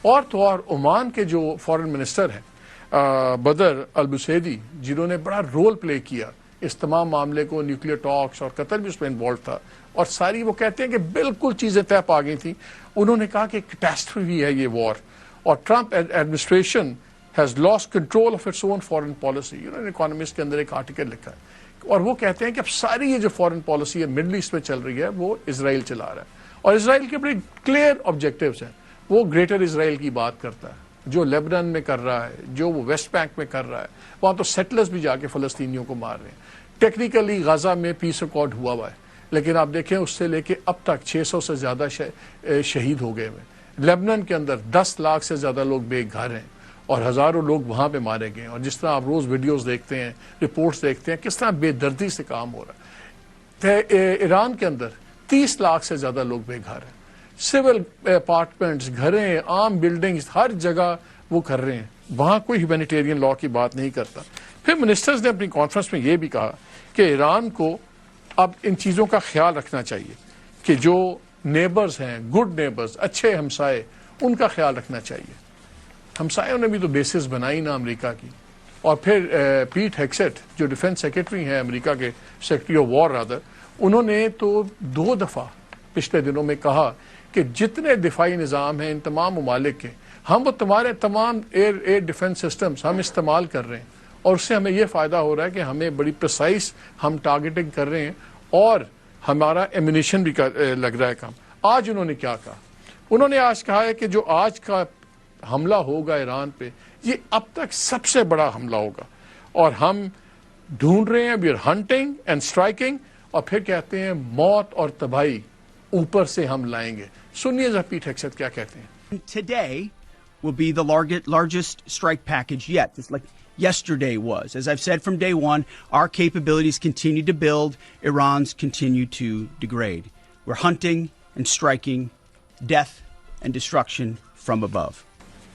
اور تو اور عمان کے جو فارن منسٹر ہیں بدر البسیدی، جنہوں نے بڑا رول پلے کیا اس تمام معاملے کو، نیوکلیئر ٹاکس، اور قطر بھی اس میں انوالو تھا، اور ساری وہ کہتے ہیں کہ بالکل چیزیں طے پا گئی تھیں. انہوں نے کہا کہ کیٹاسٹروفی ہے یہ وار، اور Trump administration has lost control of its own foreign policy. انہوں نے اکانومسٹ کے اندر ایک آرٹیکل لکھا ہے، اور وہ کہتے ہیں کہ اب ساری یہ جو فارن پالیسی ہے مڈل ایسٹ میں چل رہی ہے وہ اسرائیل چلا رہا ہے، اور اسرائیل کے بڑے کلیئر آبجیکٹیوز ہیں. وہ گریٹر اسرائیل کی بات کرتا ہے، جو لیبنان میں کر رہا ہے، جو وہ ویسٹ بینک میں کر رہا ہے، وہاں تو سیٹلرز بھی جا کے فلسطینیوں کو مار رہے ہیں. ٹیکنیکلی غزہ میں پیس ریکارڈ ہوا ہے، لیکن آپ دیکھیں اس سے لے کے اب تک 600 سے زیادہ شہید ہو گئے ہیں. لیبنان کے اندر 10 لاکھ سے زیادہ لوگ بے گھر ہیں، اور ہزاروں لوگ وہاں پہ مارے گئے ہیں. اور جس طرح آپ روز ویڈیوز دیکھتے ہیں، رپورٹس دیکھتے ہیں، کس طرح بے دردی سے کام ہو رہا ہے. ایران کے اندر 30 لاکھ سے زیادہ لوگ بے گھر ہیں. سول اپارٹمنٹس، گھریں، عام بلڈنگز، ہر جگہ وہ کر رہے ہیں. وہاں کوئی ہیومینیٹیرین لا کی بات نہیں کرتا. پھر منسٹرز نے اپنی کانفرنس میں یہ بھی کہا کہ ایران کو اب ان چیزوں کا خیال رکھنا چاہیے کہ جو نیبرز ہیں، گڈ نیبرز، اچھے ہمسائے، ان کا خیال رکھنا چاہیے. ہمسایوں نے بھی تو بیسز بنائی نا امریکہ کی. اور پھر پیٹ ہیکسٹ جو ڈیفنس سیکرٹری ہیں امریکہ کے، سیکرٹری آف وار رادر، انہوں نے تو 2 دفعہ پچھلے دنوں میں کہا کہ جتنے دفاعی نظام ہیں ان تمام ممالک کے، ہم وہ تمہارے تمام ایئر ڈیفنس سسٹمز ہم استعمال کر رہے ہیں، اور اس سے ہمیں یہ فائدہ ہو رہا ہے کہ ہمیں بڑی پریسائز ہم ٹارگیٹنگ کر رہے ہیں، اور ہمارا ایمونیشن بھی لگ رہا ہے کام. آج انہوں نے کیا کہا؟ انہوں نے آج کہا ہے کہ جو آج کا حملہ ہوگا ایران پہ، یہ اب تک سب سے بڑا حملہ ہوگا، اور ہم ڈھونڈ رہے ہیں، we are hunting and striking, اور پھر کہتے ہیں موت اور تباہی اوپر سے ہم لائیں گے. سنیے ذرا پیٹ ہیکسٹ کیا کہتے ہیں. Today will be the largest strike package yet, just like yesterday was. As I've said from day one, our capabilities continue to build, Iran's continue to degrade. We're hunting and striking death and destruction from above.